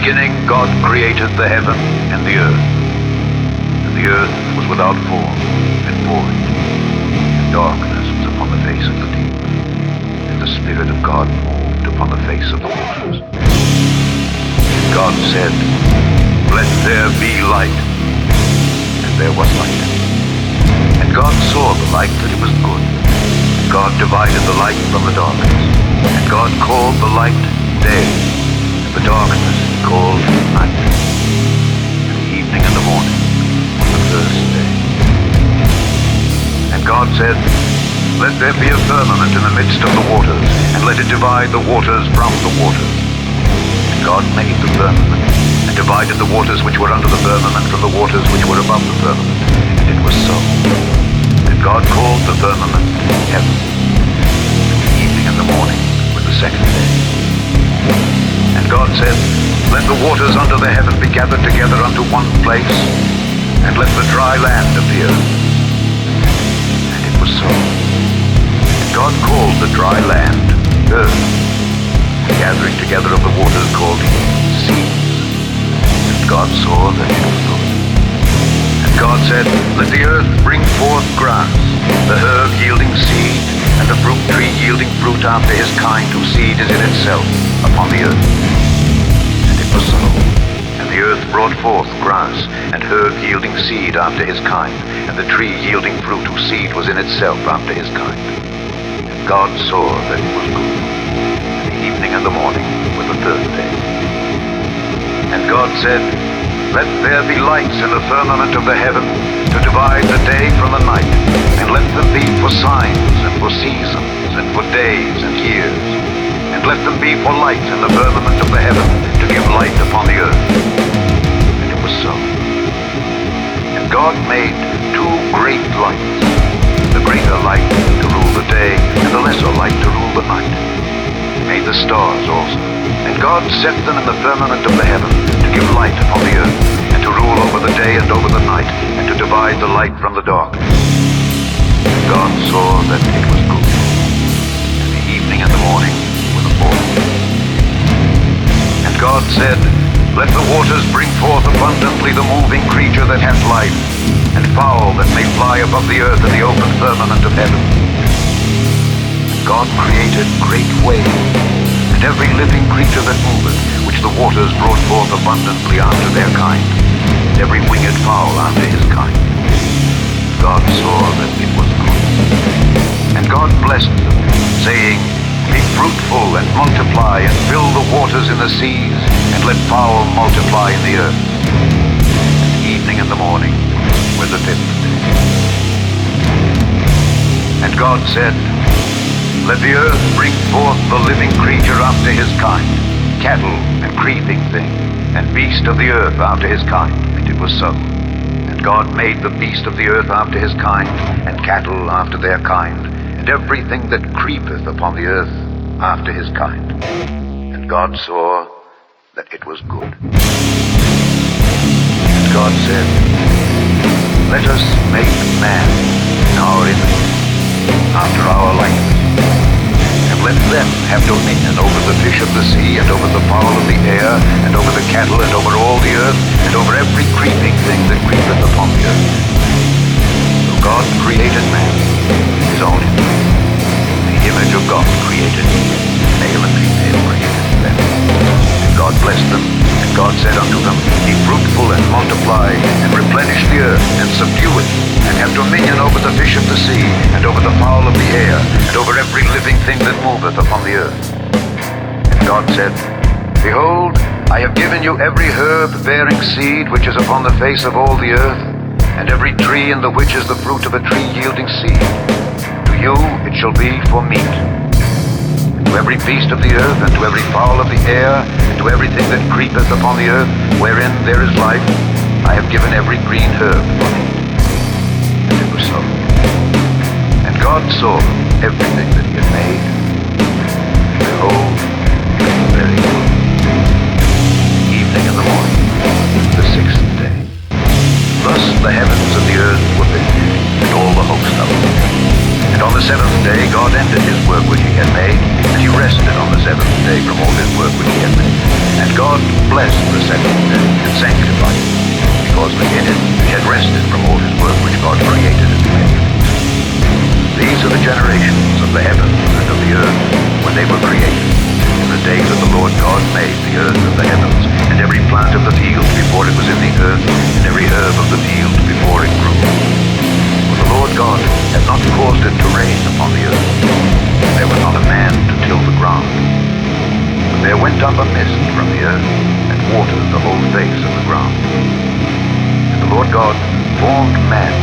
beginning God created the heaven and the earth. And the earth was without form and void, and darkness was upon the face of the deep. And the Spirit of God moved upon the face of the waters. And God said, "Let there be light." And there was light. And God saw the light that it was good. God divided the light from the darkness. And God called the light day, and the darkness he called night. And the evening and the morning was the first day. And God said, "Let there be a firmament in the midst of the waters, and let it divide the waters from the waters." And God made the firmament, and divided the waters which were under the firmament from the waters which were above the firmament. And it was so. And God called the firmament heaven. And the evening and the morning was the second day. And God said, "Let the waters under the heaven be gathered together unto one place, and let the dry land appear." And it was so. And God called the dry land earth, the gathering together of the waters called seas. And God saw that it was good. And God said, "Let the earth bring forth grass, the herb yielding seed, and the fruit tree yielding fruit after his kind, whose seed is in itself upon the earth." And it was so. And the earth brought forth grass, and herb yielding seed after his kind, and the tree yielding fruit, whose seed was in itself after his kind. And God saw that it was good. And the evening and the morning were the third day. And God said, "Let there be lights in the firmament of the heaven, to divide the day from the night, and let them be for signs, and for seasons, and for days and years. And let them be for lights in the firmament of the heaven, to give light upon the earth." And it was so. And God made two great lights, the greater light to rule the day, and the lesser light to rule the night. He made the stars also. And God set them in the firmament of the heaven, to give light upon the earth, and to rule over the day and over the night, and to divide the light from the darkness. And God saw that it was good. And the evening and the morning were the fourth day. And God said, "Let the waters bring forth abundantly the moving creature that hath life, and fowl that may fly above the earth in the open firmament of heaven." And God created great whales, and every living creature that moveth, which the waters brought forth abundantly after their kind, and every winged fowl after his kind. God saw that it was good. And God blessed them, saying, "Be fruitful and multiply, and fill the waters in the seas, and let fowl multiply in the earth." And the evening and the morning were the fifth day. And God said, "Let the earth bring forth the living creature after his kind, cattle and creeping thing, and beast of the earth after his kind." And it was so. And God made the beast of the earth after his kind, and cattle after their kind, and everything that creepeth upon the earth after his kind. And God saw that it was good. And God said, "Let us make man in our image, after our likeness. And let them have dominion over the fish of the sea, and over the fowl of the air, and over the cattle, and over all the earth, and over every creeping thing that creepeth upon the earth." So God created man in his own image. In the image of God created he, male and female created them. And God blessed them, and God said unto them, "Be fruitful and multiply, and replenish the earth, and subdue it, and have dominion over the fish of the sea, and over the fowl of the air, and over every living thing that moveth upon the earth." And God said, "Behold, I have given you every herb bearing seed which is upon the face of all the earth, and every tree in the which is the fruit of a tree yielding seed. To you it shall be for meat. And to every beast of the earth, and to every fowl of the air, and to everything that creepeth upon the earth, wherein there is life, I have given every green herb for meat." And it was so. And God saw everything that he had made, and behold, it was very good. Evening and the morning, the sixth day. Thus the heavens and the earth were finished, and all the host of them. And on the seventh day God ended his work which he had made, and he rested on the seventh day from all his work which he had made. And God blessed the seventh day and sanctified it, because in it he had rested from all his work which God created and made. These are the generations of the heavens and of the earth when they were created, in the day that the Lord God made the earth and the heavens, and every plant of the field before it was in the earth, and every herb of the field before it grew. For the Lord God had not caused it to rain upon the earth, and there was not a man to till the ground. But there went up a mist from the earth, and watered the whole face of the ground. And the Lord God formed man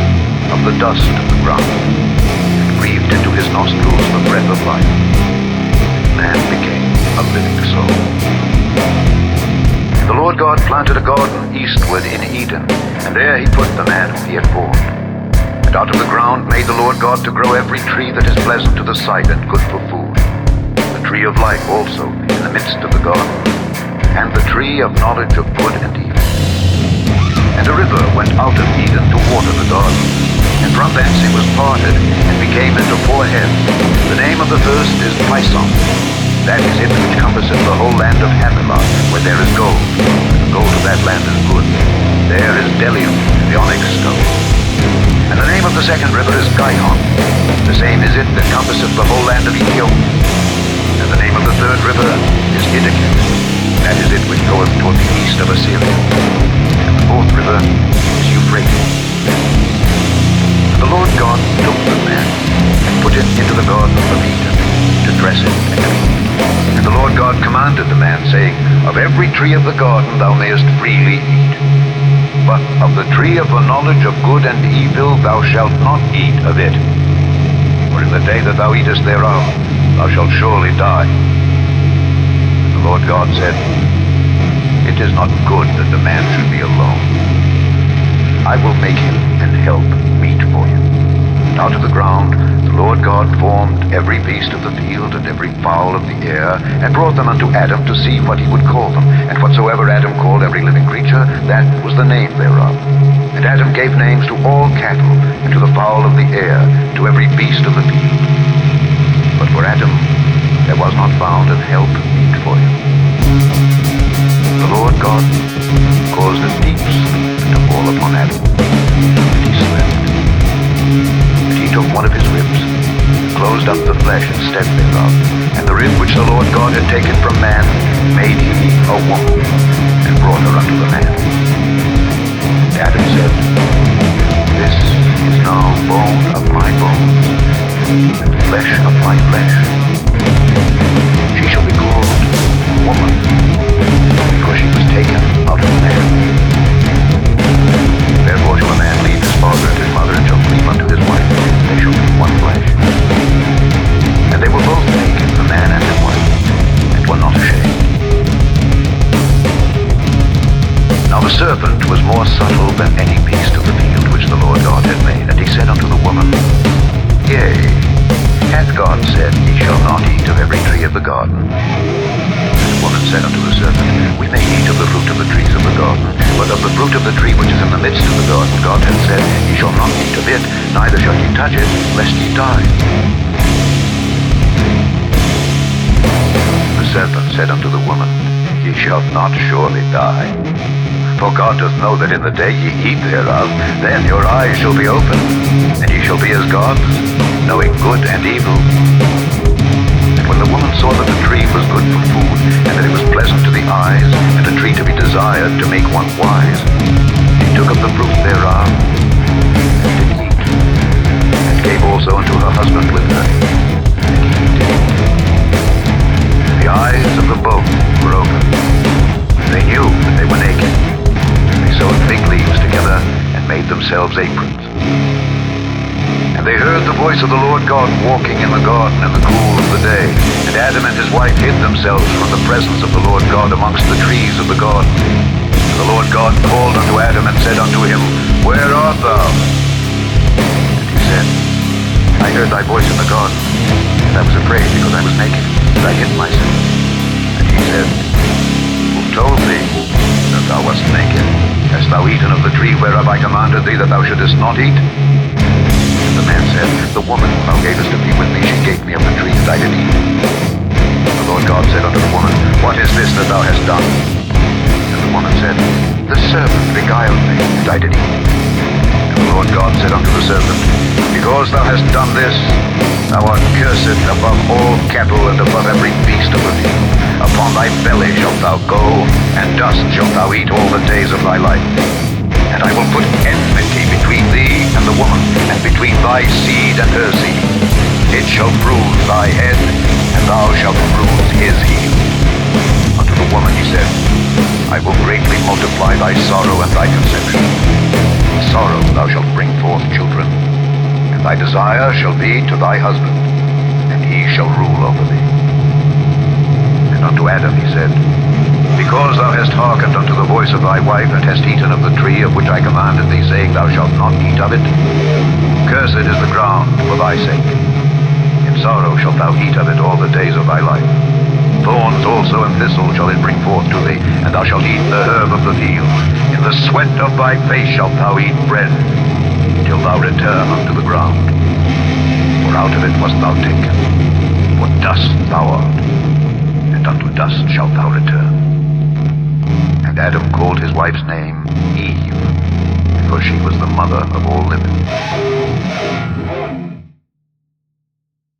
of the dust of the ground, and breathed into his nostrils the breath of life. Man became a living soul. The Lord God planted a garden eastward in Eden, and there he put the man whom he had formed. And out of the ground made the Lord God to grow every tree that is pleasant to the sight and good for food, the tree of life also in the midst of the garden, and the tree of knowledge of good and evil. And a river went out of Eden to water the garden, and from thence it was parted, and became into four heads. The name of the first is Pison. That is it which compasseth the whole land of Havilah, where there is gold. The gold of that land is good. There is Bdellium, the onyx stone. And the name of the second river is Gihon. The same is it that compasseth the whole land of Ethiopia. And the name of the third river is Hiddekel. That is it which goeth toward the east of Assyria. And the fourth river is Euphrates. And the Lord God took the man, and put him into the garden of Eden, to dress it and to eat. And the Lord God commanded the man, saying, Of every tree of the garden thou mayest freely eat, but of the tree of the knowledge of good and evil thou shalt not eat of it. For in the day that thou eatest thereof, thou shalt surely die. And the Lord God said, It is not good that the man should be alone. I will make him an help meet for him. And out of the ground the Lord God formed every beast of the field and every fowl of the air, and brought them unto Adam to see what he would call them. And whatsoever Adam called every living creature, that was the name thereof. And Adam gave names to all cattle, and to the fowl of the air, to every beast of the field. But for Adam there was not found an help meet for him. The Lord God caused a deep sleep to fall upon Adam, and he slept. And he took one of his ribs, closed up the flesh instead thereof, and the rib which the Lord God had taken from man made he a woman, and brought her unto the man. And Adam said, This is now bone of my bones, and flesh of my flesh. She shall be called woman, because she was taken out of man. Therefore shall a man leave his father and his mother, and shall cleave unto his wife, and they shall be one flesh. And they were both naked, the man and his wife, and were not ashamed. Now the serpent was more subtle than any beast of the field which the Lord God had made. And he said unto the woman, Yea, hath God said, Ye shall not eat of every tree of the garden? And the woman said unto the serpent, We may eat of the fruit of the trees of the garden, but of the fruit of the tree which is in the midst of the garden God hath said, Ye shall not eat of it, neither shall ye touch it, lest ye die. The serpent said unto the woman, Ye shall not surely die. For God doth know that in the day ye eat thereof, then your eyes shall be opened, and ye shall be as gods, knowing good and evil. And when the woman saw that the tree was good for food, and that it was pleasant to the eyes, and a tree to be desired to make one wise, she took of the fruit thereof, and did eat, and gave also unto her husband with her, and he did eat. The eyes of them both were open. They knew that they were naked. They sewed fig leaves together and made themselves aprons. And they heard the voice of the Lord God walking in the garden in the cool of the day. And Adam and his wife hid themselves from the presence of the Lord God amongst the trees of the garden. And the Lord God called unto Adam and said unto him, Where art thou? And he said, I heard thy voice in the garden, and I was afraid because I was naked, and I hid myself. And he said, Who told thee that thou wast naked? Hast thou eaten of the tree whereof I commanded thee that thou shouldest not eat? And the man said, The woman thou gavest to be with me, she gave me of the tree, and I did eat. The Lord God said unto the woman, What is this that thou hast done? And the woman said, The serpent beguiled me, and I did eat. And the Lord God said unto the serpent, Because thou hast done this, thou art cursed above all cattle and above every beast of the field. Upon thy belly shalt thou go, and dust shalt thou eat all the days of thy life. And I will put enmity between thee and the woman, and between thy seed and her seed. It shall bruise thy head, and thou shalt bruise his heel. Unto the woman he said, I will greatly multiply thy sorrow and thy conception. In sorrow thou shalt bring forth children, and thy desire shall be to thy husband, and he shall rule over thee. And unto Adam he said, Because thou hast hearkened unto the voice of thy wife, and hast eaten of the tree of which I commanded thee, saying, Thou shalt not eat of it, cursed is the ground for thy sake. In sorrow shalt thou eat of it all the days of thy life. Thorns also and thistles shall it bring forth to thee, and thou shalt eat the herb of the field. In the sweat of thy face shalt thou eat bread, till thou return unto the ground. For out of it wast thou taken, for dust thou art, and unto dust shalt thou return. And Adam called his wife's name Eve, because she was the mother of all living.